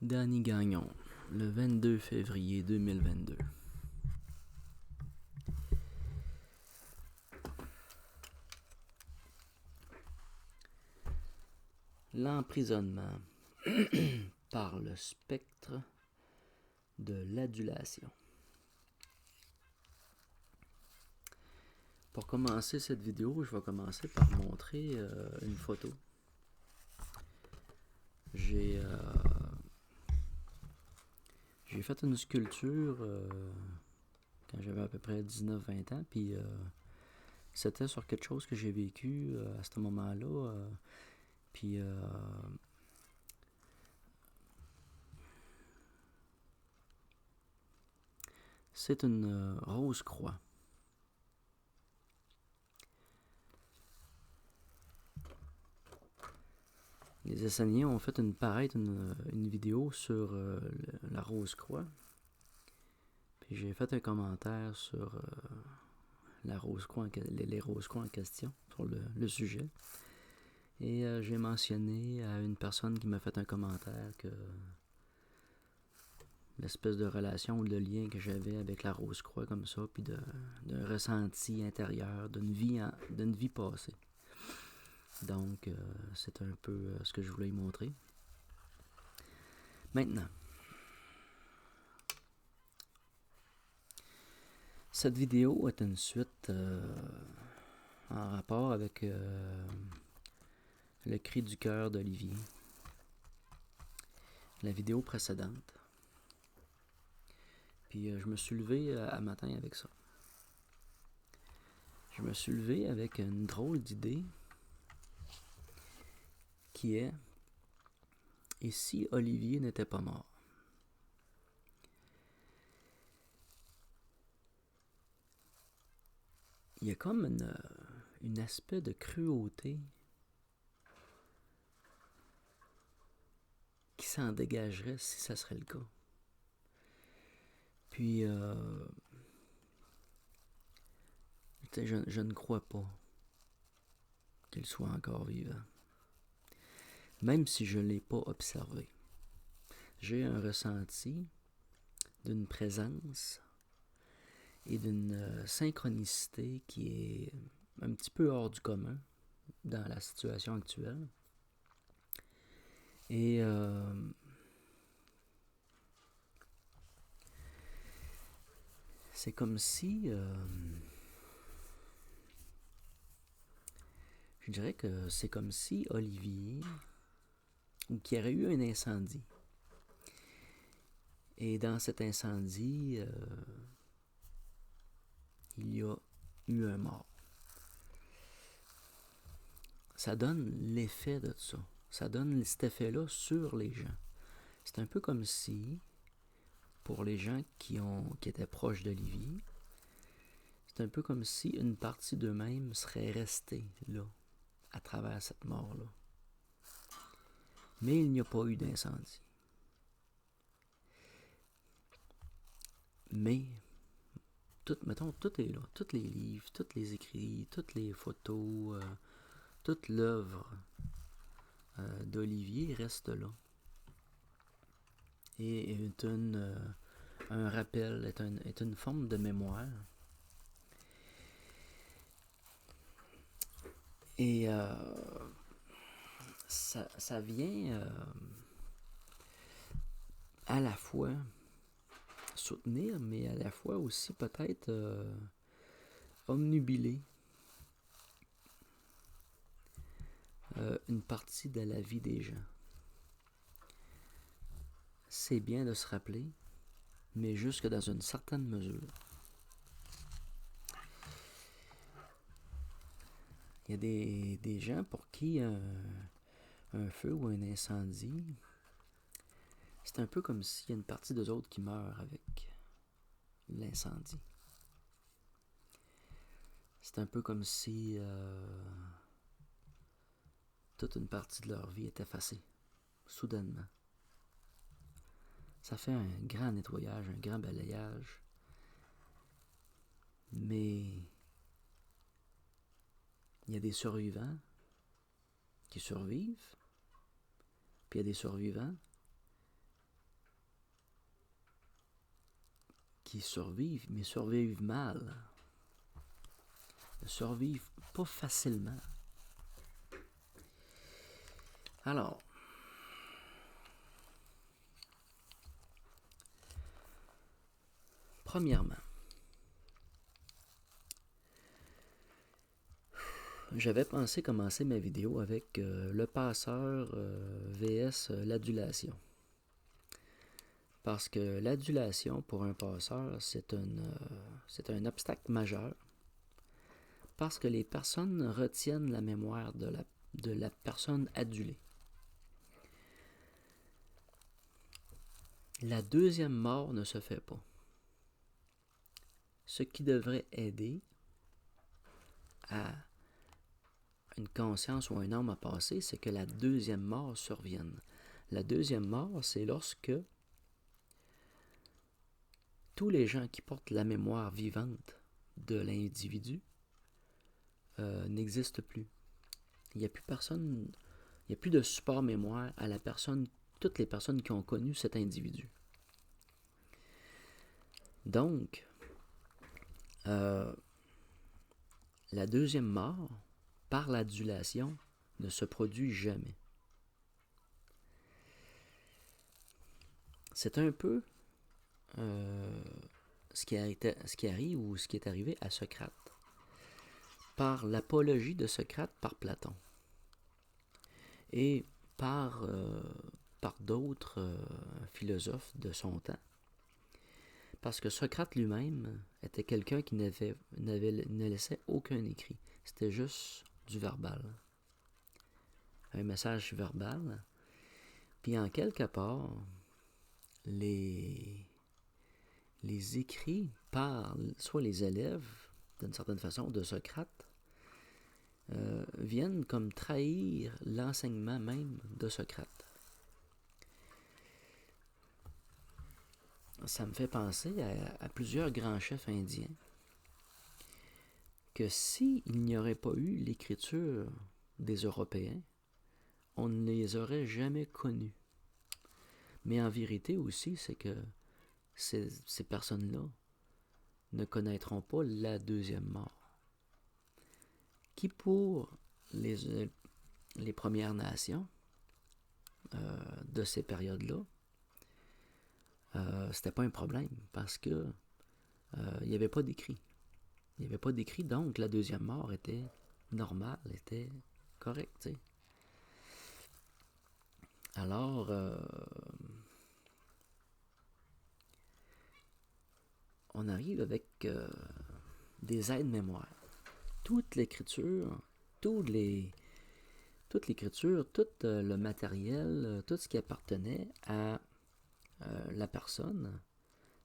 Danny Gagnon, le 22 février 2022. L'emprisonnement par le spectre de l'adulation. Pour commencer cette vidéo, je vais commencer par montrer une photo. J'ai fait une sculpture quand j'avais à peu près 19-20 ans, puis c'était sur quelque chose que j'ai vécu à ce moment-là. Puis c'est une rose croix. Les Essaniens ont fait une vidéo sur la rose croix. Puis j'ai fait un commentaire sur la rose croix les roses croix en question, sur le sujet. Et j'ai mentionné à une personne qui m'a fait un commentaire que l'espèce de relation ou de lien que j'avais avec la rose croix comme ça, puis d'un ressenti intérieur, d'une vie passée. Donc, c'est un peu ce que je voulais y montrer. Maintenant, cette vidéo est une suite en rapport avec le cri du cœur d'Olivier, la vidéo précédente. Puis je me suis levé à matin avec ça. Je me suis levé avec une drôle d'idée qui est: et si Olivier n'était pas mort? Il y a comme une aspect de cruauté qui s'en dégagerait si ça serait le cas. Puis, je ne crois pas qu'il soit encore vivant. Même si je ne l'ai pas observé. J'ai un ressenti d'une présence et d'une synchronicité qui est un petit peu hors du commun dans la situation actuelle. Et c'est comme si je dirais que c'est comme si Olivier, ou qu'il y aurait eu un incendie. Et dans cet incendie, il y a eu un mort. Ça donne l'effet de ça. Ça donne cet effet-là sur les gens. C'est un peu comme si, pour les gens qui étaient proches d'Olivier, c'est un peu comme si une partie d'eux-mêmes serait restée là, à travers cette mort-là. Mais il n'y a pas eu d'incendie. Mais, tout est là. Tous les livres, tous les écrits, toutes les photos, toute l'œuvre d'Olivier reste là. Et est un rappel, est une forme de mémoire. Et ça vient à la fois soutenir, mais à la fois aussi peut-être omnubiler une partie de la vie des gens. C'est bien de se rappeler, mais jusque dans une certaine mesure. Il y a des gens pour qui un feu ou un incendie, c'est un peu comme s'il y a une partie d'eux autres qui meurt avec l'incendie. C'est un peu comme si toute une partie de leur vie est effacée, soudainement. Ça fait un grand nettoyage, un grand balayage. Mais il y a des survivants qui survivent, puis il y a des survivants qui survivent, mais survivent mal. Ne survivent pas facilement. Alors, premièrement, j'avais pensé commencer ma vidéo avec le passeur vs l'adulation. Parce que l'adulation pour un passeur, c'est un obstacle majeur. Parce que les personnes retiennent la mémoire de la personne adulée. La deuxième mort ne se fait pas. Ce qui devrait aider à une conscience ou un âme à passer, c'est que la deuxième mort survienne. La deuxième mort, c'est lorsque tous les gens qui portent la mémoire vivante de l'individu n'existent plus. Il n'y a plus personne, il n'y a plus de support mémoire à la personne, toutes les personnes qui ont connu cet individu. Donc, la deuxième mort, par l'adulation, ne se produit jamais. C'est un peu ce qui arrive ou ce qui est arrivé à Socrate, par l'apologie de Socrate par Platon, et par d'autres philosophes de son temps. Parce que Socrate lui-même était quelqu'un qui ne laissait aucun écrit. C'était juste du verbal. Un message verbal. Puis en quelque part, les écrits par soit les élèves, d'une certaine façon, de Socrate, viennent comme trahir l'enseignement même de Socrate. Ça me fait penser à plusieurs grands chefs indiens que s'il n'y aurait pas eu l'écriture des Européens, on ne les aurait jamais connus. Mais en vérité aussi, c'est que ces personnes-là ne connaîtront pas la deuxième mort. Qui pour les Premières Nations de ces périodes-là, c'était pas un problème parce que il n'y avait pas d'écrit. Il n'y avait pas d'écrit, donc la deuxième mort était normale, était correcte, tu sais. Alors, on arrive avec des aides-mémoires. Toute l'écriture, tout le matériel, tout ce qui appartenait à la personne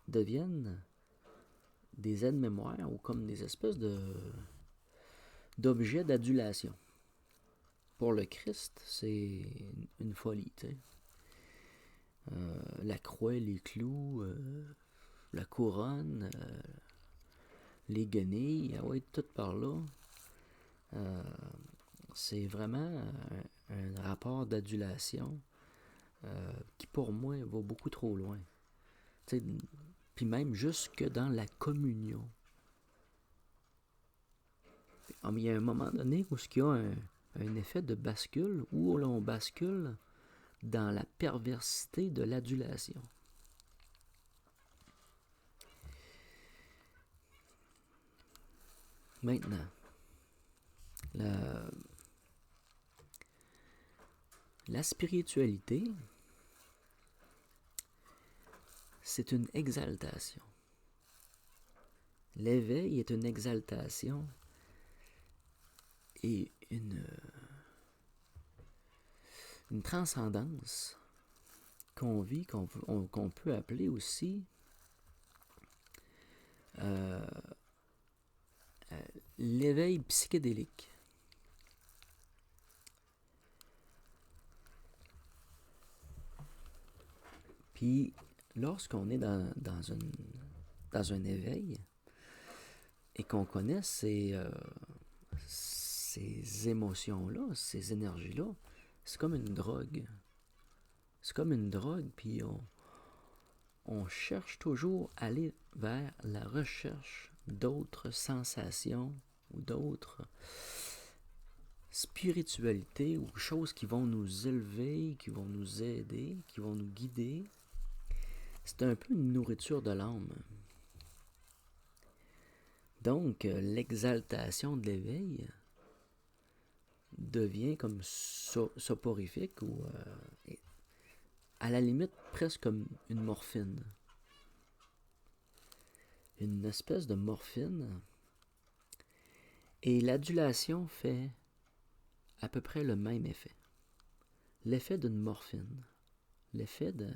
deviennent des aides-mémoires ou comme des espèces d'objets d'adulation. Pour le Christ, c'est une folie, tu sais. La croix, les clous, la couronne, les guenilles, ouais, tout par là. C'est vraiment un rapport d'adulation qui, pour moi, va beaucoup trop loin. Puis même jusque dans la communion. Il y a un moment donné où il y a un effet de bascule, où l'on bascule dans la perversité de l'adulation. Maintenant, la spiritualité, c'est une exaltation. L'éveil est une exaltation et une transcendance qu'on vit, qu'on peut appeler aussi l'éveil psychédélique. Puis, lorsqu'on est dans un éveil et qu'on connaît ces émotions-là, ces énergies-là, c'est comme une drogue. C'est comme une drogue, puis on cherche toujours à aller vers la recherche d'autres sensations ou d'autres spiritualités ou choses qui vont nous élever, qui vont nous aider, qui vont nous guider. C'est un peu une nourriture de l'âme. Donc, l'exaltation de l'éveil devient comme soporifique ou à la limite presque comme une morphine. Une espèce de morphine. Et l'adulation fait à peu près le même effet. L'effet d'une morphine. L'effet de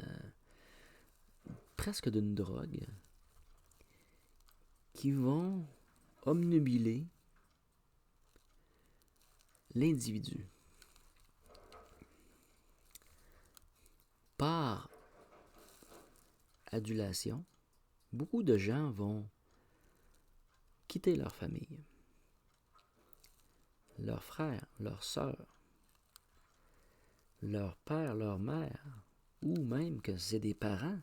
presque d'une drogue qui vont obnubiler l'individu. Par adulation, beaucoup de gens vont quitter leur famille, leurs frères, leurs sœurs, leur père, leur mère, ou même que c'est des parents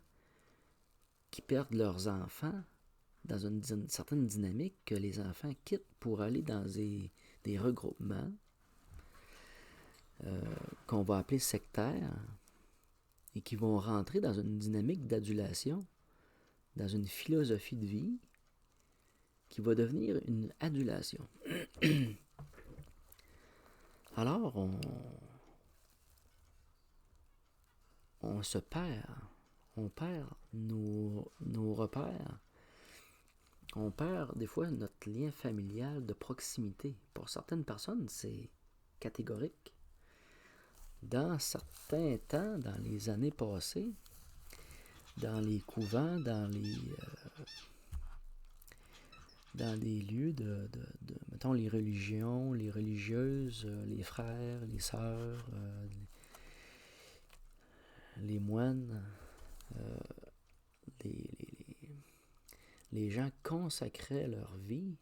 qui perdent leurs enfants dans une certaine dynamique que les enfants quittent pour aller dans des regroupements qu'on va appeler sectaires et qui vont rentrer dans une dynamique d'adulation, dans une philosophie de vie qui va devenir une adulation. Alors, on se perd. On perd nos repères. On perd des fois notre lien familial de proximité. Pour certaines personnes, c'est catégorique. Dans certains temps, dans les années passées, dans les couvents, dans les lieux mettons, les religions, les religieuses, les frères, les sœurs, les moines, les gens consacraient leur vie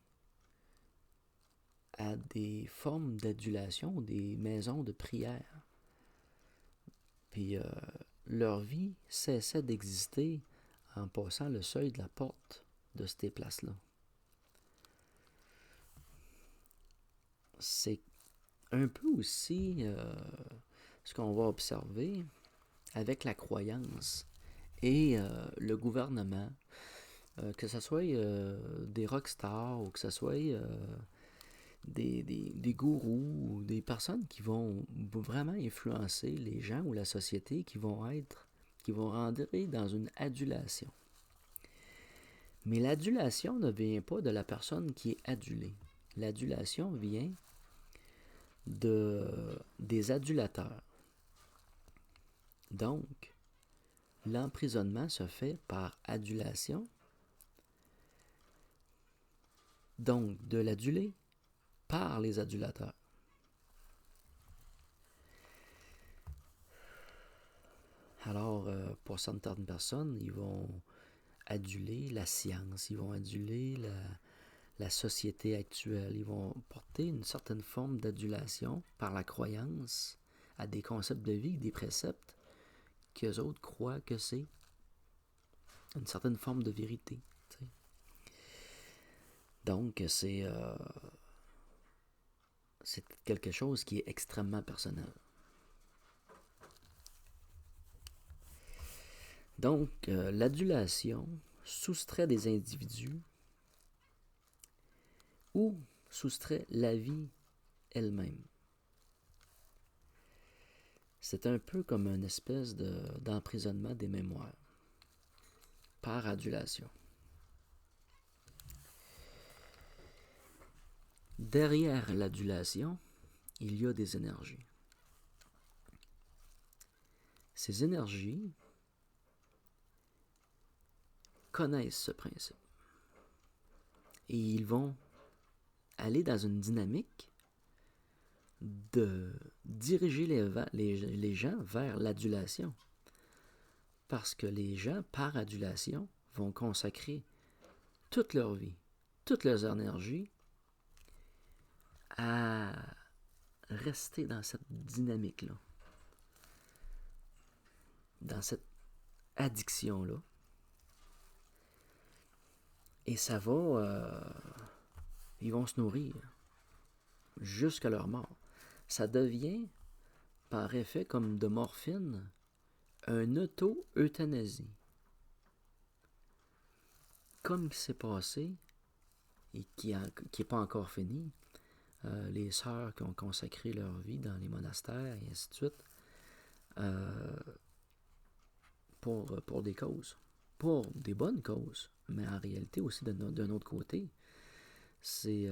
à des formes d'adulation, des maisons de prière. Puis leur vie cessait d'exister en passant le seuil de la porte de ces places-là. C'est un peu aussi ce qu'on va observer avec la croyance et le gouvernement, que ce soit des rockstars ou que ce soit des gourous ou des personnes qui vont vraiment influencer les gens ou la société, qui vont rentrer dans une adulation. Mais l'adulation ne vient pas de la personne qui est adulée. L'adulation vient des adulateurs. Donc, l'emprisonnement se fait par adulation. Donc, de l'adulé par les adulateurs. Alors, pour certaines personnes, ils vont aduler la science, ils vont aduler la société actuelle, ils vont porter une certaine forme d'adulation par la croyance à des concepts de vie, des préceptes qu'eux autres croient que c'est une certaine forme de vérité. T'sais. Donc, c'est quelque chose qui est extrêmement personnel. Donc, l'adulation soustrait des individus ou soustrait la vie elle-même. C'est un peu comme une espèce d'emprisonnement des mémoires par adulation. Derrière l'adulation, il y a des énergies. Ces énergies connaissent ce principe. Et ils vont aller dans une dynamique de diriger les gens vers l'adulation. Parce que les gens, par adulation, vont consacrer toute leur vie, toutes leurs énergies à rester dans cette dynamique-là, dans cette addiction-là, Et ça va... ils vont se nourrir jusqu'à leur mort. Ça devient, par effet comme de morphine, un auto-euthanasie. Comme qui s'est passé, et qui n'est pas encore fini, les sœurs qui ont consacré leur vie dans les monastères, et ainsi de suite, pour des causes. Pour des bonnes causes, mais en réalité aussi d'un autre côté, c'est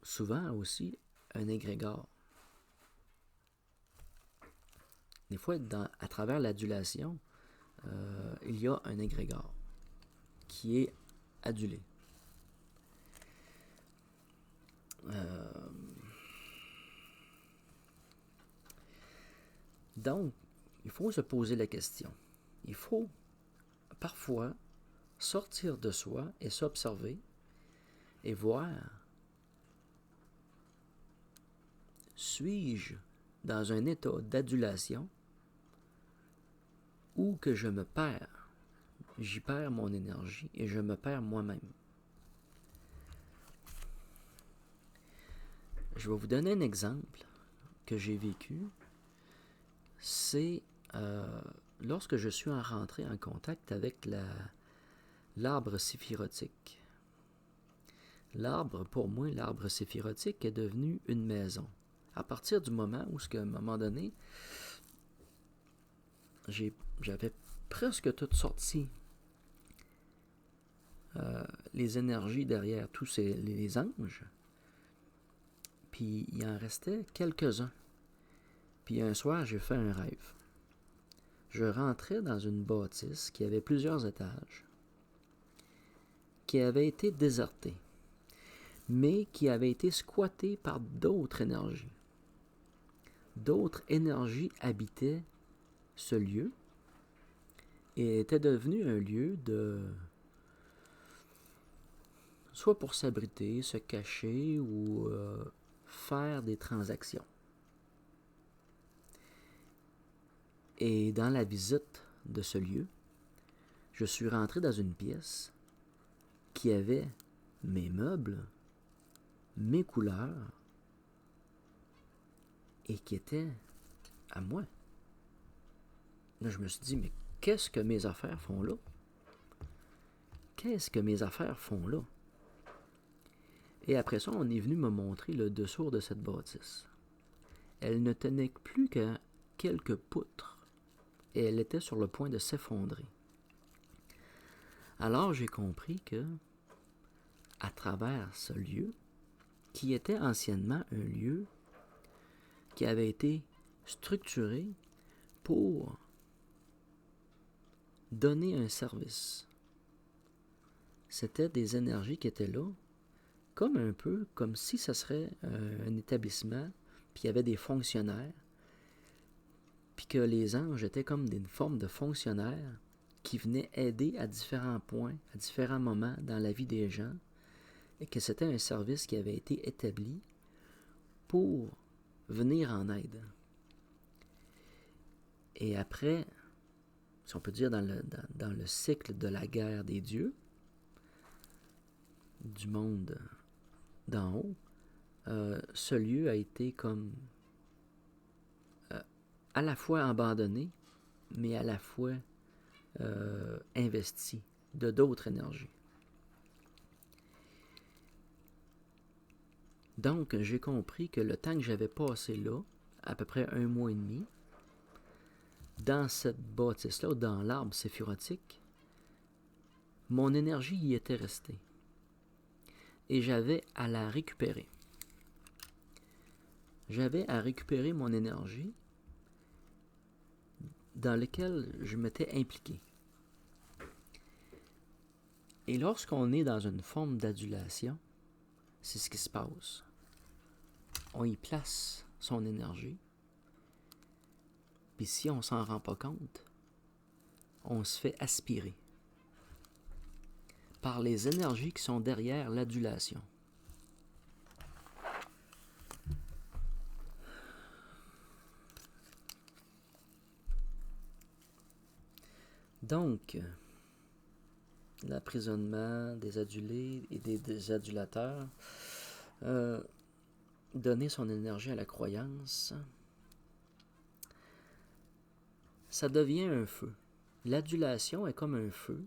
souvent aussi un égrégore. Des fois, à travers l'adulation, il y a un égrégore qui est adulé. Donc, il faut se poser la question. Il faut parfois sortir de soi et s'observer et voir, suis-je dans un état d'adulation ou que je me perds, j'y perds mon énergie et je me perds moi-même. Je vais vous donner un exemple que j'ai vécu. C'est lorsque je suis rentré en contact avec l'arbre séphirotique. Pour moi, l'arbre séphirotique est devenu une maison. À partir du moment où, à un moment donné, j'avais presque tout sorti les énergies derrière tous les anges, puis il en restait quelques-uns. Puis un soir, j'ai fait un rêve. Je rentrais dans une bâtisse qui avait plusieurs étages, qui avait été désertée, mais qui avait été squattée par d'autres énergies. D'autres énergies habitaient ce lieu et était devenu un lieu de... soit pour s'abriter, se cacher ou faire des transactions. Et dans la visite de ce lieu, je suis rentré dans une pièce qui avait mes meubles, mes couleurs, et qui était à moi. Là, je me suis dit, mais qu'est-ce que mes affaires font là? Qu'est-ce que mes affaires font là? Et après ça, on est venu me montrer le dessous de cette bâtisse. Elle ne tenait plus qu'à quelques poutres, et elle était sur le point de s'effondrer. Alors j'ai compris que, à travers ce lieu, qui était anciennement un lieu qui avait été structuré pour donner un service. C'était des énergies qui étaient là, comme un peu comme si ce serait un établissement, puis il y avait des fonctionnaires, puis que les anges étaient comme une forme de fonctionnaires qui venaient aider à différents points, à différents moments dans la vie des gens, et que c'était un service qui avait été établi pour venir en aide. Et après, si on peut dire dans le cycle de la guerre des dieux, du monde d'en haut, ce lieu a été comme à la fois abandonné, mais à la fois investi de d'autres énergies. Donc, j'ai compris que le temps que j'avais passé là, à peu près 1 mois et demi, dans cette bâtisse-là, dans l'arbre séphirotique, mon énergie y était restée. Et j'avais à la récupérer. J'avais à récupérer mon énergie dans laquelle je m'étais impliqué. Et lorsqu'on est dans une forme d'adulation, c'est ce qui se passe. On y place son énergie, puis si on ne s'en rend pas compte, on se fait aspirer par les énergies qui sont derrière l'adulation. Donc, l'emprisonnement des adulés et des adulateurs, donner son énergie à la croyance, ça devient un feu. L'adulation est comme un feu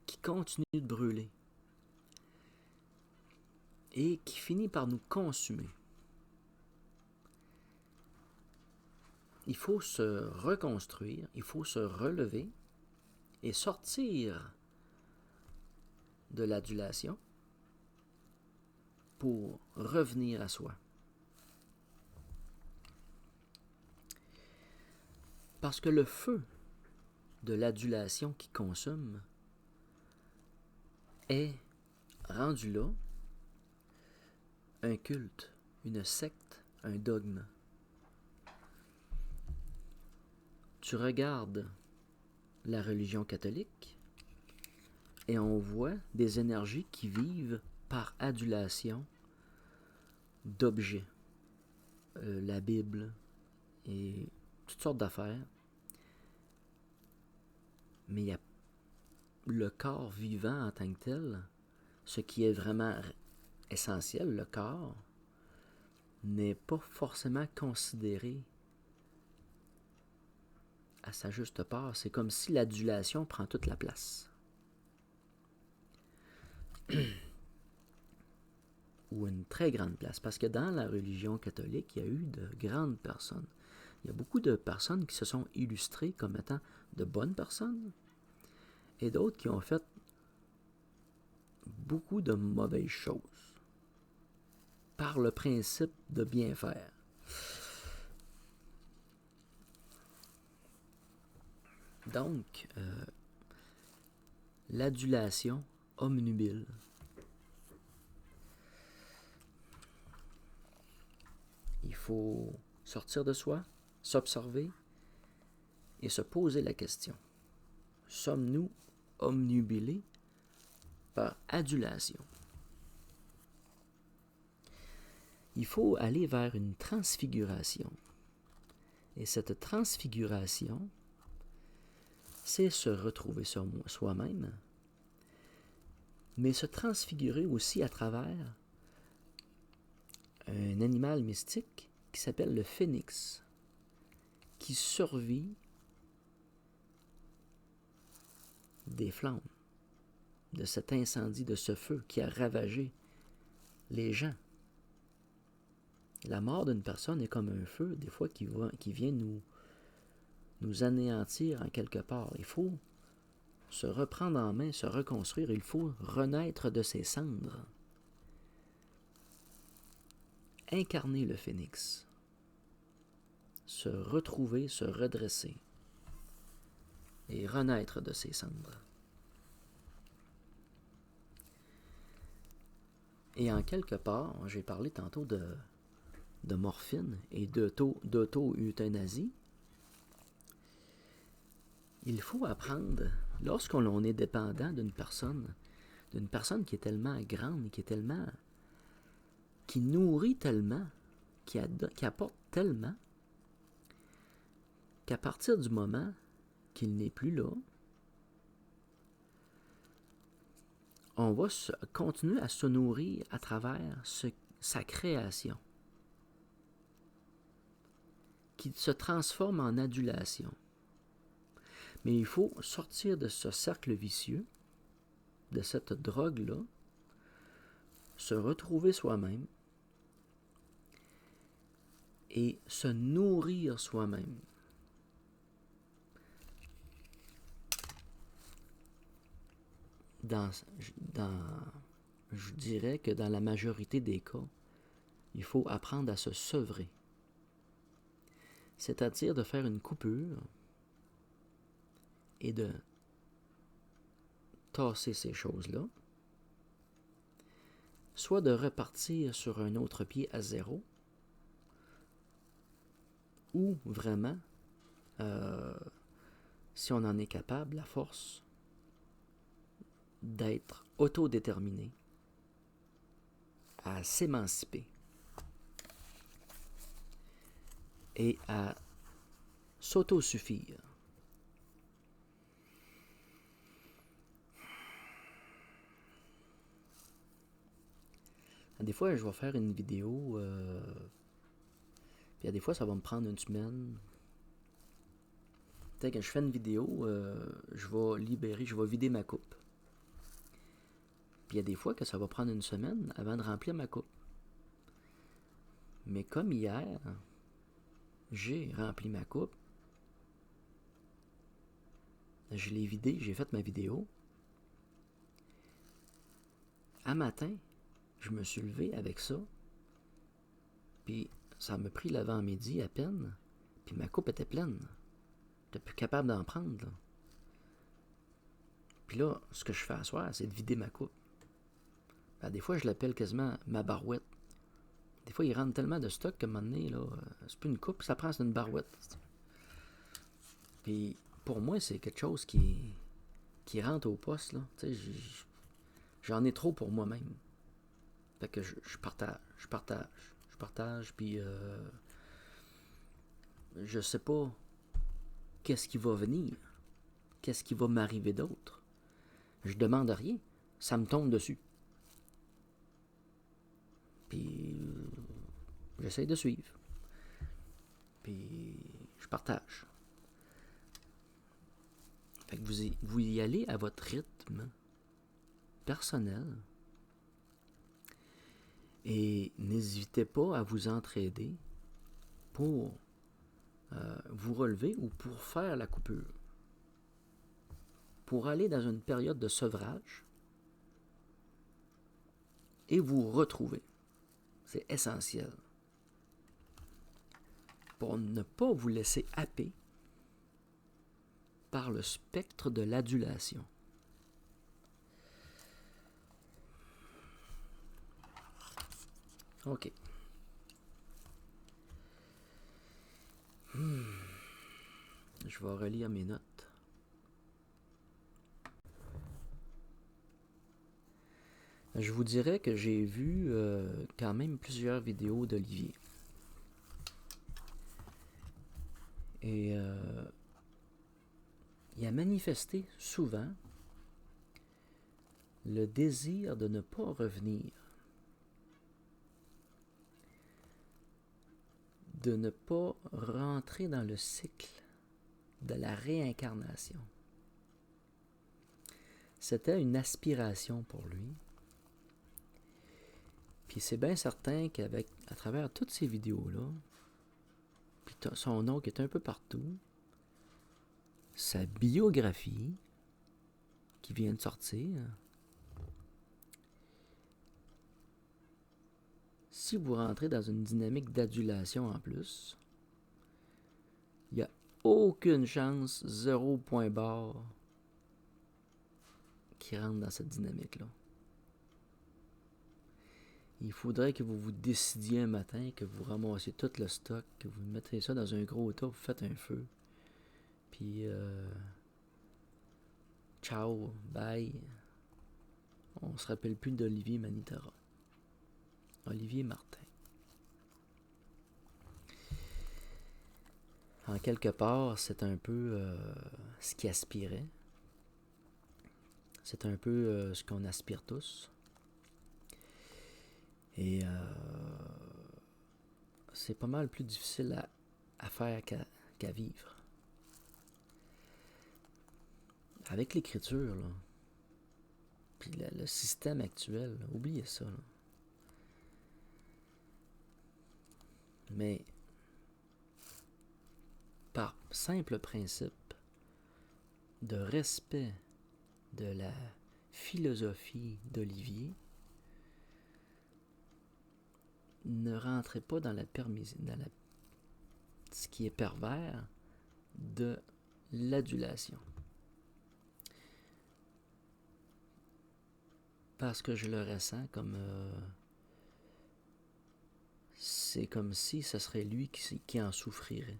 qui continue de brûler et qui finit par nous consumer. Il faut se reconstruire, il faut se relever et sortir de l'adulation pour revenir à soi. Parce que le feu de l'adulation qui consomme est rendu là un culte, une secte, un dogme. Tu regardes la religion catholique et on voit des énergies qui vivent par adulation d'objets. La Bible et toutes sortes d'affaires. Mais il y a le corps vivant en tant que tel, ce qui est vraiment essentiel, le corps, n'est pas forcément considéré à sa juste part. C'est comme si l'adulation prend toute la place. Ou une très grande place. Parce que dans la religion catholique, il y a eu de grandes personnes. Il y a beaucoup de personnes qui se sont illustrées comme étant de bonnes personnes et d'autres qui ont fait beaucoup de mauvaises choses par le principe de bien faire. Donc, l'adulation omnubile. Il faut sortir de soi, s'observer et se poser la question. Sommes-nous omnubilés par adulation? Il faut aller vers une transfiguration. Et cette transfiguration, c'est se retrouver sur soi-même, mais se transfigurer aussi à travers un animal mystique qui s'appelle le phénix, qui survit des flammes, de cet incendie, de ce feu qui a ravagé les gens. La mort d'une personne est comme un feu, des fois, qui vient nous anéantir en quelque part. Il faut se reprendre en main, se reconstruire. Il faut renaître de ses cendres. Incarner le phénix. Se retrouver, se redresser. Et renaître de ses cendres. Et en quelque part, j'ai parlé tantôt de morphine et d'auto-euthanasie. Il faut apprendre, lorsqu'on est dépendant d'une personne qui est tellement grande, qui nourrit tellement, qui apporte tellement, qu'à partir du moment qu'il n'est plus là, on va continuer à se nourrir à travers sa création, qui se transforme en adulation. Mais il faut sortir de ce cercle vicieux, de cette drogue-là, se retrouver soi-même et se nourrir soi-même. Je dirais que dans la majorité des cas, il faut apprendre à se sevrer. C'est-à-dire de faire une coupure et de tasser ces choses-là, soit de repartir sur un autre pied à zéro, ou vraiment, si on en est capable, la force d'être autodéterminé à s'émanciper et à s'autosuffire. Des fois, je vais faire une vidéo, puis des fois, ça va me prendre une semaine. Peut-être que je fais une vidéo, je vais vider ma coupe. Puis il y a des fois que ça va prendre une semaine avant de remplir ma coupe. Mais comme hier, j'ai rempli ma coupe, je l'ai vidée, j'ai fait ma vidéo. À matin, je me suis levé avec ça, puis ça m'a pris l'avant-midi à peine, puis ma coupe était pleine. J'étais plus capable d'en prendre, là. Puis là, ce que je fais à soir, c'est de vider ma coupe. Ben, des fois, je l'appelle quasiment ma barouette. Des fois, il rentre tellement de stock qu'à un moment donné, là, c'est plus une coupe, ça prend, c'est une barouette. Puis pour moi, c'est quelque chose qui rentre au poste, là. Tu sais, j'en ai trop pour moi-même. Fait que je partage, puis je sais pas qu'est-ce qui va venir, qu'est-ce qui va m'arriver d'autre. Je demande rien, ça me tombe dessus. Puis j'essaie de suivre. Puis je partage. Fait que vous y allez à votre rythme personnel et n'hésitez pas à vous entraider pour vous relever ou pour faire la coupure. Pour aller dans une période de sevrage et vous retrouver. C'est essentiel. Pour ne pas vous laisser happer par le spectre de l'adulation. OK. Je vais relire mes notes. Je vous dirais que j'ai vu quand même plusieurs vidéos d'Olivier. Et il a manifesté souvent le désir de ne pas revenir, de ne pas rentrer dans le cycle de la réincarnation. C'était une aspiration pour lui. Puis c'est bien certain qu'à travers toutes ces vidéos-là, puis son nom qui est un peu partout, sa biographie qui vient de sortir, si vous rentrez dans une dynamique d'adulation en plus, il n'y a aucune chance, 0 point barre, qui rentre dans cette dynamique-là. Il faudrait que vous vous décidiez un matin, que vous ramassiez tout le stock, que vous mettriez ça dans un gros tas, vous faites un feu. Puis, ciao, bye. On se rappelle plus d'Olivier Manitara. Olivier Martin. En quelque part, c'est un peu ce qu'il aspirait. C'est un peu ce qu'on aspire tous. Et c'est pas mal plus difficile à faire qu'à vivre. Avec l'écriture, là, puis le système actuel, là, oubliez ça. Là. Mais par simple principe de respect de la philosophie d'Olivier, ne rentrez pas dans ce qui est pervers de l'adulation. Parce que je le ressens comme c'est comme si ce serait lui qui en souffrirait.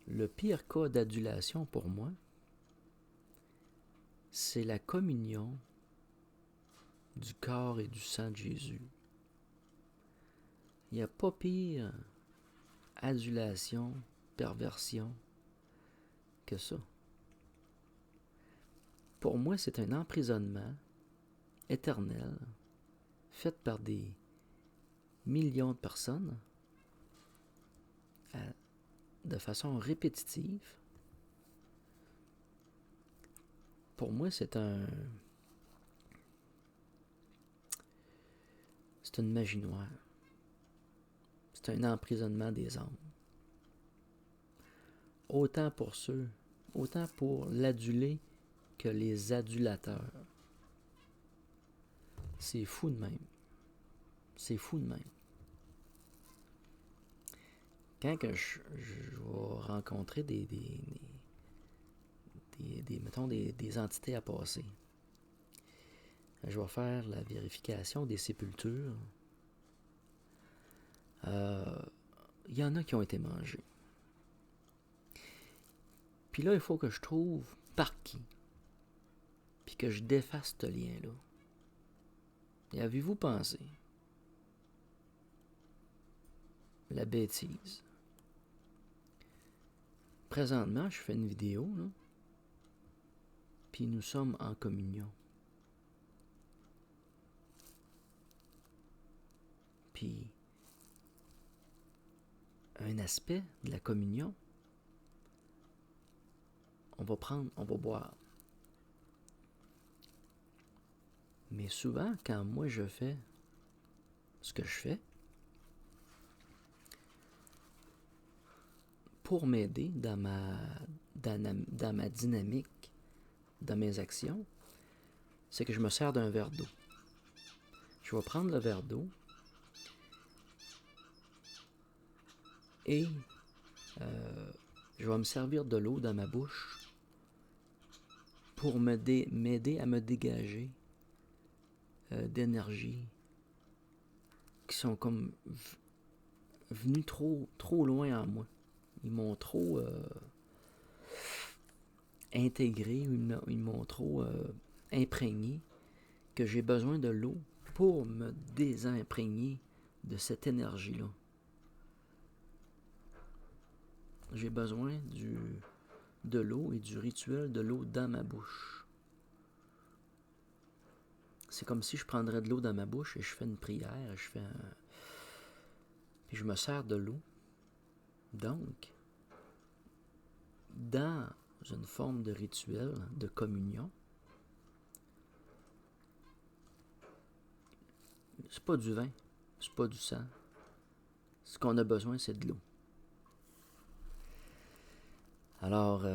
Le pire cas d'adulation pour moi, c'est la communion du corps et du sang de Jésus. Il n'y a pas pire adulation, perversion que ça. Pour moi, c'est un emprisonnement éternel faite par des millions de personnes de façon répétitive, pour moi, c'est une magie noire. C'est un emprisonnement des âmes. Autant pour l'adulé que les adulateurs. C'est fou de même. C'est fou de même. Quand que je vais rencontrer mettons, des entités à passer, je vais faire la vérification des sépultures. Il y en a qui ont été mangés. Puis là, il faut que je trouve par qui. Puis que je défasse ce lien-là. Et avez-vous pensé? La bêtise. Présentement, je fais une vidéo, là. Puis nous sommes en communion. Puis, un aspect de la communion, on va boire. Mais souvent, quand moi je fais ce que je fais, pour m'aider dans ma dynamique, dans mes actions, c'est que je me sers d'un verre d'eau. Je vais prendre le verre d'eau et je vais me servir de l'eau dans ma bouche pour m'aider à me dégager d'énergie qui sont comme venus trop loin en moi. Ils m'ont trop intégré, ils m'ont trop imprégné que j'ai besoin de l'eau pour me désimprégner de cette énergie-là. J'ai besoin de l'eau et du rituel de l'eau dans ma bouche. C'est comme si je prendrais de l'eau dans ma bouche et je fais une prière, puis je me sers de l'eau. Donc, dans une forme de rituel, de communion, c'est pas du vin, c'est pas du sang. Ce qu'on a besoin, c'est de l'eau. Alors,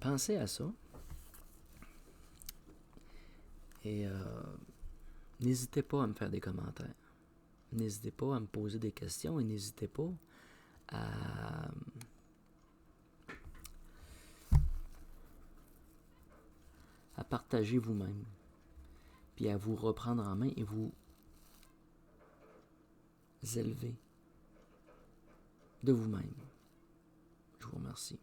pensez à ça. Et n'hésitez pas à me faire des commentaires. N'hésitez pas à me poser des questions et n'hésitez pas à partager vous-même. Puis à vous reprendre en main et vous élever de vous-même. Je vous remercie.